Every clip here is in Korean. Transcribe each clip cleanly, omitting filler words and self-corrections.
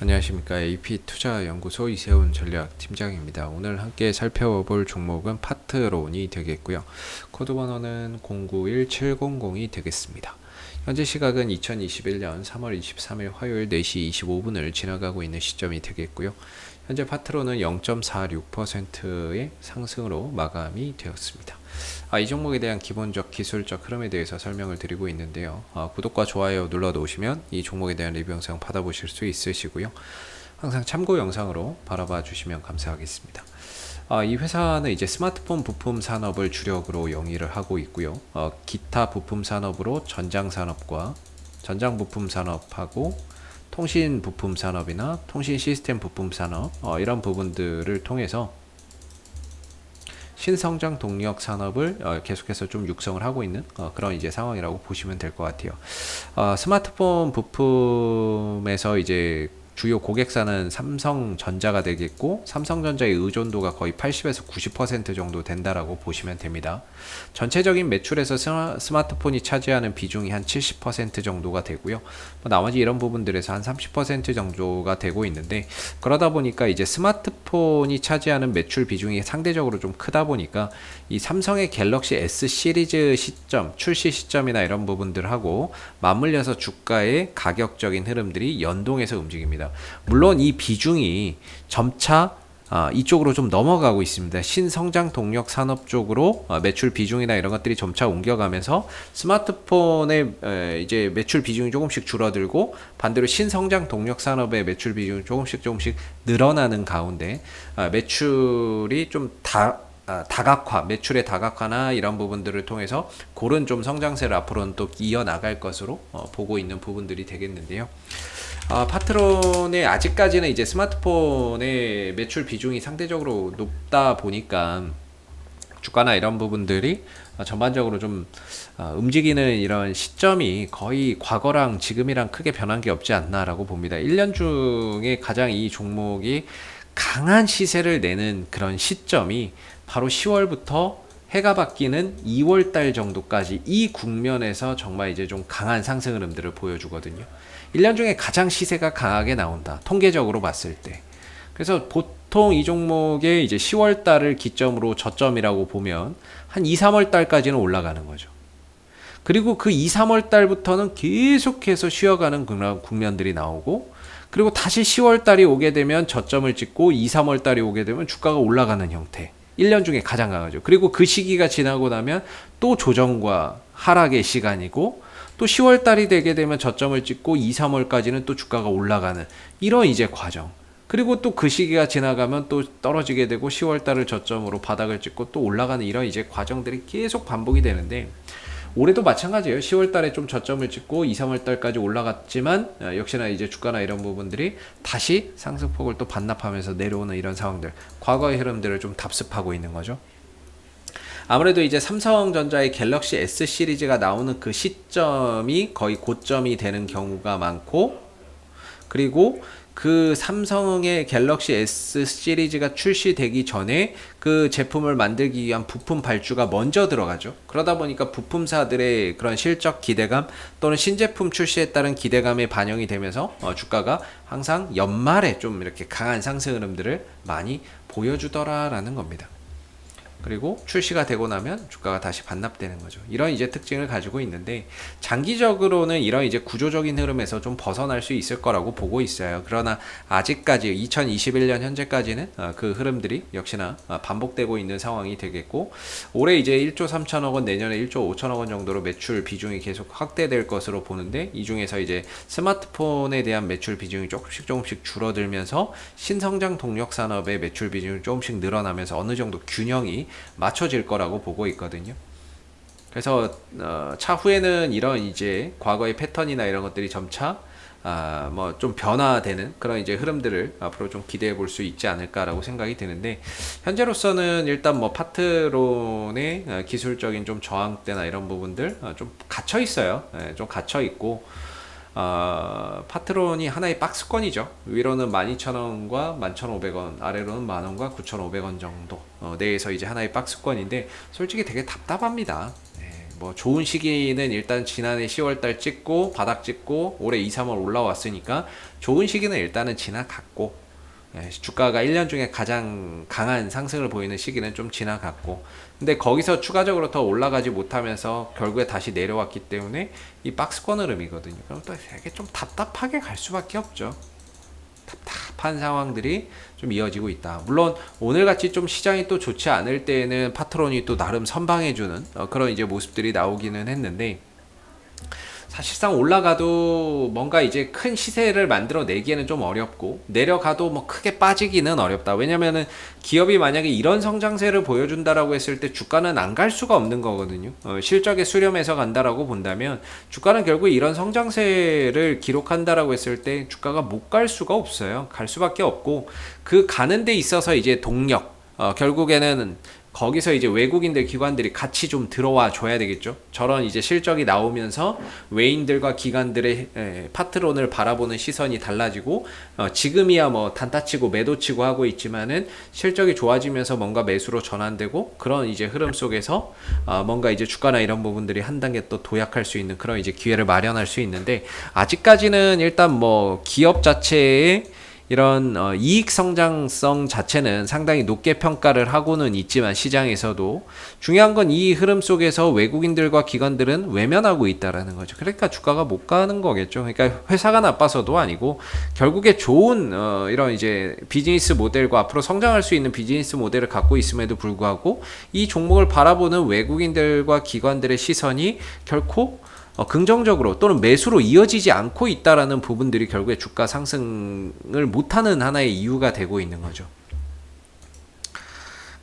안녕하십니까. AP투자연구소 이세훈 전략팀장입니다. 오늘 함께 살펴볼 종목은 파트론이 되겠고요. 코드 번호는 091700이 되겠습니다. 현재 시각은 2021년 3월 23일 화요일 4시 25분을 지나가고 있는 시점이 되겠고요. 현재 파트론은 0.46%의 상승으로 마감이 되었습니다. 이 종목에 대한 기본적 기술적 흐름에 대해서 설명을 드리고 있는데요. 구독과 좋아요 눌러 놓으시면 이 종목에 대한 리뷰 영상 받아보실 수 있으시고요. 항상 참고 영상으로 바라봐 주시면 감사하겠습니다. 이 회사는 이제 스마트폰 부품 산업을 주력으로 영위를 하고 있고요. 기타 부품 산업으로 전장 산업과 전장 부품 산업하고 통신 부품 산업이나 통신 시스템 부품 산업 이런 부분들을 통해서 신성장 동력 산업을 계속해서 좀 육성을 하고 있는 그런 이제 상황이라고 보시면 될 것 같아요. 스마트폰 부품에서 이제 주요 고객사는 삼성전자가 되겠고, 삼성전자의 의존도가 거의 80에서 90% 정도 된다라고 보시면 됩니다. 전체적인 매출에서 스마트폰이 차지하는 비중이 한 70% 정도가 되고요. 나머지 이런 부분들에서 한 30% 정도가 되고 있는데, 그러다 보니까 이제 스마트폰이 차지하는 매출 비중이 상대적으로 좀 크다 보니까 이 삼성의 갤럭시 S 시리즈 시점, 출시 시점이나 이런 부분들하고 맞물려서 주가의 가격적인 흐름들이 연동해서 움직입니다. 물론 이 비중이 점차 이쪽으로 좀 넘어가고 있습니다. 신성장 동력 산업 쪽으로 매출 비중이나 이런 것들이 점차 옮겨가면서 스마트폰의 이제 매출 비중이 조금씩 줄어들고 반대로 신성장 동력 산업의 매출 비중이 조금씩 늘어나는 가운데 매출이 좀 다각화, 매출의 다각화나 이런 부분들을 통해서 그런 좀 성장세를 앞으로는 또 이어나갈 것으로 보고 있는 부분들이 되겠는데요. 파트론의 아직까지는 이제 스마트폰의 매출 비중이 상대적으로 높다 보니까 주가나 이런 부분들이 전반적으로 좀 움직이는 이런 시점이 거의 과거랑 지금이랑 크게 변한 게 없지 않나라고 봅니다. 1년 중에 가장 이 종목이 강한 시세를 내는 그런 시점이 바로 10월부터 해가 바뀌는 2월달 정도까지 이 국면에서 정말 이제 좀 강한 상승 흐름들을 보여주거든요. 1년 중에 가장 시세가 강하게 나온다. 통계적으로 봤을 때. 그래서 보통 이 종목의 이제 10월 달을 기점으로 저점이라고 보면 한 2, 3월 달까지는 올라가는 거죠. 그리고 그 2, 3월 달부터는 계속해서 쉬어가는 국면들이 나오고 그리고 다시 10월 달이 오게 되면 저점을 찍고 2, 3월 달이 오게 되면 주가가 올라가는 형태. 1년 중에 가장 강하죠. 그리고 그 시기가 지나고 나면 또 조정과 하락의 시간이고 또 10월 달이 되게 되면 저점을 찍고 2, 3월까지는 또 주가가 올라가는 이런 이제 과정. 그리고 또 그 시기가 지나가면 또 떨어지게 되고 10월 달을 저점으로 바닥을 찍고 또 올라가는 이런 이제 과정들이 계속 반복이 되는데 올해도 마찬가지예요. 10월 달에 좀 저점을 찍고 2, 3월 달까지 올라갔지만 역시나 이제 주가나 이런 부분들이 다시 상승폭을 또 반납하면서 내려오는 이런 상황들. 과거의 흐름들을 좀 답습하고 있는 거죠. 아무래도 이제 삼성전자의 갤럭시 S 시리즈가 나오는 그 시점이 거의 고점이 되는 경우가 많고 그리고 그 삼성의 갤럭시 S 시리즈가 출시되기 전에 그 제품을 만들기 위한 부품 발주가 먼저 들어가죠. 그러다 보니까 부품사들의 그런 실적 기대감 또는 신제품 출시에 따른 기대감에 반영이 되면서 주가가 항상 연말에 좀 이렇게 강한 상승 흐름들을 많이 보여주더라라는 겁니다. 그리고 출시가 되고 나면 주가가 다시 반납되는 거죠. 이런 이제 특징을 가지고 있는데 장기적으로는 이런 이제 구조적인 흐름에서 좀 벗어날 수 있을 거라고 보고 있어요. 그러나 아직까지 2021년 현재까지는 그 흐름들이 역시나 반복되고 있는 상황이 되겠고 올해 이제 1조 3천억 원 내년에 1조 5천억 원 정도로 매출 비중이 계속 확대될 것으로 보는데 이 중에서 이제 스마트폰에 대한 매출 비중이 조금씩 줄어들면서 신성장 동력 산업의 매출 비중이 조금씩 늘어나면서 어느 정도 균형이 맞춰질 거라고 보고 있거든요. 그래서 차후에는 이런 이제 과거의 패턴이나 이런 것들이 점차 뭐 좀 변화되는 그런 이제 흐름들을 앞으로 좀 기대해 볼 수 있지 않을까라고 생각이 드는데 현재로서는 일단 뭐 파트론의 기술적인 좀 저항대나 이런 부분들 좀 갇혀 있어요. 좀 갇혀 있고 파트론이 하나의 박스권이죠. 위로는 12,000원과 11,500원, 아래로는 만원과 9,500원 정도 내에서 이제 하나의 박스권인데 솔직히 되게 답답합니다. 뭐 좋은 시기는 일단 지난해 10월달 찍고 바닥 찍고 올해 2, 3월 올라왔으니까 좋은 시기는 일단은 지나갔고, 주가가 1년 중에 가장 강한 상승을 보이는 시기는 좀 지나갔고, 근데 거기서 추가적으로 더 올라가지 못하면서 결국에 다시 내려왔기 때문에 이 박스권 흐름이거든요. 그럼 또 되게 좀 답답하게 갈 수밖에 없죠. 답답한 상황들이 좀 이어지고 있다. 물론 오늘같이 좀 시장이 또 좋지 않을 때에는 파트론이 또 나름 선방해주는 그런 이제 모습들이 나오기는 했는데, 사실상 올라가도 뭔가 이제 큰 시세를 만들어 내기에는 좀 어렵고, 내려가도 뭐 크게 빠지기는 어렵다. 왜냐면은 기업이 만약에 이런 성장세를 보여준다라고 했을 때 주가는 안 갈 수가 없는 거거든요. 실적에 수렴해서 간다라고 본다면 주가는 결국 이런 성장세를 기록한다라고 했을 때 주가가 못 갈 수가 없어요. 갈 수밖에 없고, 그 가는 데 있어서 이제 동력, 결국에는 거기서 이제 외국인들 기관들이 같이 좀 들어와 줘야 되겠죠. 저런 이제 실적이 나오면서 외인들과 기관들의 파트론을 바라보는 시선이 달라지고, 지금이야 뭐 단타치고 매도치고 하고 있지만은 실적이 좋아지면서 뭔가 매수로 전환되고, 그런 이제 흐름 속에서 뭔가 이제 주가나 이런 부분들이 한 단계 또 도약할 수 있는 그런 이제 기회를 마련할 수 있는데, 아직까지는 일단 뭐 기업 자체의 이런 이익 성장성 자체는 상당히 높게 평가를 하고는 있지만, 시장에서도 중요한 건 이 흐름 속에서 외국인들과 기관들은 외면하고 있다라는 거죠. 그러니까 주가가 못 가는 거겠죠. 그러니까 회사가 나빠서도 아니고, 결국에 좋은 이런 이제 비즈니스 모델과 앞으로 성장할 수 있는 비즈니스 모델을 갖고 있음에도 불구하고 이 종목을 바라보는 외국인들과 기관들의 시선이 결코 긍정적으로 또는 매수로 이어지지 않고 있다라는 부분들이 결국에 주가 상승을 못하는 하나의 이유가 되고 있는 거죠.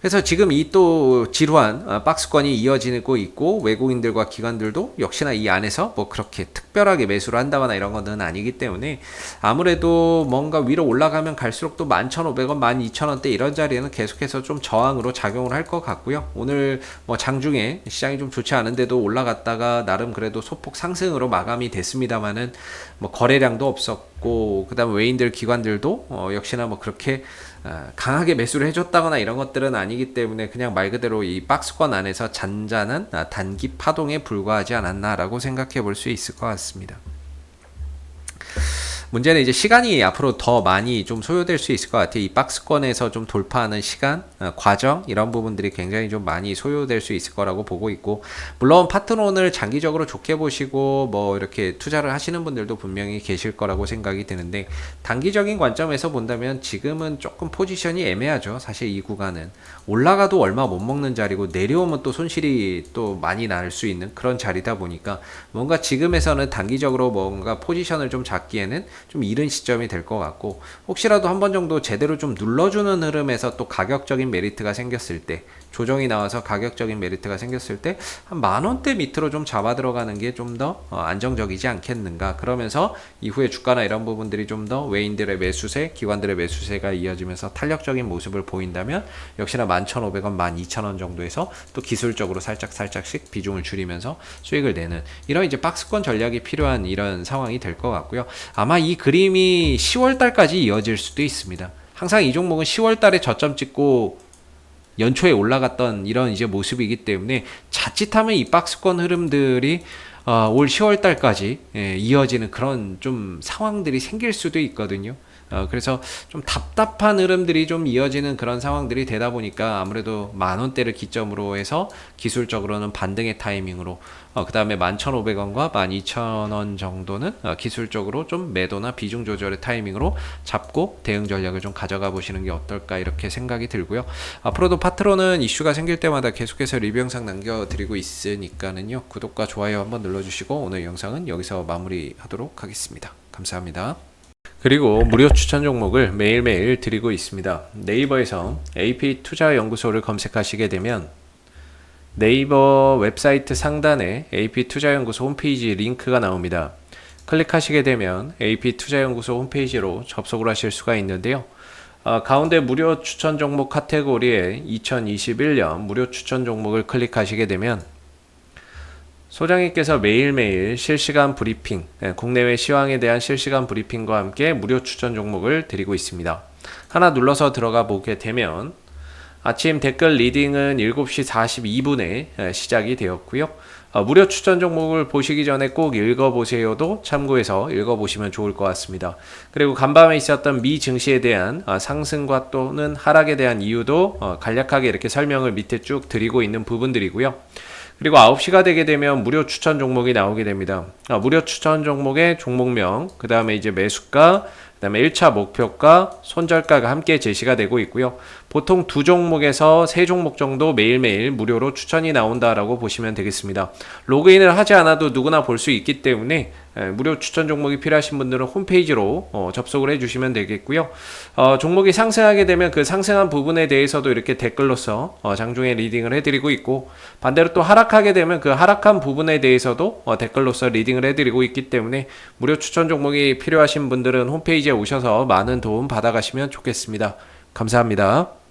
그래서 지금 이 또 지루한 박스권이 이어지고 있고, 외국인들과 기관들도 역시나 이 안에서 뭐 그렇게 특별하게 매수를 한다거나 이런 것은 아니기 때문에, 아무래도 뭔가 위로 올라가면 갈수록 또 11,500원, 12,000원대 이런 자리에는 계속해서 좀 저항으로 작용을 할 것 같고요. 오늘 뭐 장중에 시장이 좀 좋지 않은데도 올라갔다가 나름 그래도 소폭 상승으로 마감이 됐습니다만은, 뭐 거래량도 없었고, 그 다음 외인들 기관들도 역시나 뭐 그렇게 강하게 매수를 해줬다거나 이런 것들은 아니기 때문에, 그냥 말 그대로 이 박스권 안에서 잔잔한 단기 파동에 불과하지 않았나라고 생각해 볼 수 있을 것 같습니다. 문제는 이제 시간이 앞으로 더 많이 좀 소요될 수 있을 것 같아요. 이 박스권에서 좀 돌파하는 시간, 과정, 이런 부분들이 굉장히 좀 많이 소요될 수 있을 거라고 보고 있고, 물론 파트론을 장기적으로 좋게 보시고 뭐 이렇게 투자를 하시는 분들도 분명히 계실 거라고 생각이 드는데, 단기적인 관점에서 본다면 지금은 조금 포지션이 애매하죠. 사실 이 구간은 올라가도 얼마 못 먹는 자리고, 내려오면 또 손실이 또 많이 날 수 있는 그런 자리다 보니까, 뭔가 지금에서는 단기적으로 뭔가 포지션을 좀 잡기에는 좀 이른 시점이 될 것 같고, 혹시라도 한 번 정도 제대로 좀 눌러주는 흐름에서 또 가격적인 메리트가 생겼을 때, 조정이 나와서 가격적인 메리트가 생겼을 때 한 10,000원대 밑으로 좀 잡아 들어가는 게 좀 더 안정적이지 않겠는가. 그러면서 이후에 주가나 이런 부분들이 좀 더 외인들의 매수세, 기관들의 매수세가 이어지면서 탄력적인 모습을 보인다면, 역시나 11,500원, 12,000원 정도에서 또 기술적으로 살짝씩 비중을 줄이면서 수익을 내는 이런 이제 박스권 전략이 필요한 이런 상황이 될 것 같고요. 아마 이 그림이 10월 달까지 이어질 수도 있습니다. 항상 이 종목은 10월 달에 저점 찍고 연초에 올라갔던 이런 이제 모습이기 때문에, 자칫하면 이 박스권 흐름들이 올 10월 달까지 이어지는 그런 좀 상황들이 생길 수도 있거든요. 그래서 좀 답답한 흐름들이 좀 이어지는 그런 상황들이 되다 보니까, 아무래도 10,000원대를 기점으로 해서 기술적으로는 반등의 타이밍으로, 그 다음에 11,500원과 12,000원 정도는 기술적으로 좀 매도나 비중 조절의 타이밍으로 잡고 대응 전략을 좀 가져가 보시는 게 어떨까, 이렇게 생각이 들고요. 앞으로도 파트론은 이슈가 생길 때마다 계속해서 리뷰 영상 남겨드리고 있으니까는요, 구독과 좋아요 한번 눌러주시고, 오늘 영상은 여기서 마무리하도록 하겠습니다. 감사합니다. 그리고 무료 추천 종목을 매일매일 드리고 있습니다. 네이버에서 AP투자연구소를 검색하시게 되면 네이버 웹사이트 상단에 AP투자연구소 홈페이지 링크가 나옵니다. 클릭하시게 되면 AP투자연구소 홈페이지로 접속을 하실 수가 있는데요. 가운데 무료 추천 종목 카테고리에 2021년 무료 추천 종목을 클릭하시게 되면 소장님께서 매일매일 실시간 브리핑, 국내외 시황에 대한 실시간 브리핑과 함께 무료 추천 종목을 드리고 있습니다. 하나 눌러서 들어가 보게 되면 아침 댓글 리딩은 7시 42분에 시작이 되었고요. 무료 추천 종목을 보시기 전에 꼭 읽어보세요도 참고해서 읽어보시면 좋을 것 같습니다. 그리고 간밤에 있었던 미 증시에 대한 상승과 또는 하락에 대한 이유도 간략하게 이렇게 설명을 밑에 쭉 드리고 있는 부분들이고요. 그리고 9시가 되게 되면 무료 추천 종목이 나오게 됩니다. 무료 추천 종목의 종목명, 그 다음에 이제 매수가, 그 다음에 1차 목표가, 손절가가 함께 제시가 되고 있고요. 보통 2종목에서 3종목 정도 매일매일 무료로 추천이 나온다라고 보시면 되겠습니다. 로그인을 하지 않아도 누구나 볼 수 있기 때문에 무료 추천 종목이 필요하신 분들은 홈페이지로 접속을 해주시면 되겠고요. 종목이 상승하게 되면 그 상승한 부분에 대해서도 이렇게 댓글로서 장중에 리딩을 해드리고 있고, 반대로 또 하락하게 되면 그 하락한 부분에 대해서도 댓글로서 리딩을 해드리고 있기 때문에 무료 추천 종목이 필요하신 분들은 홈페이지에 오셔서 많은 도움 받아가시면 좋겠습니다. 감사합니다.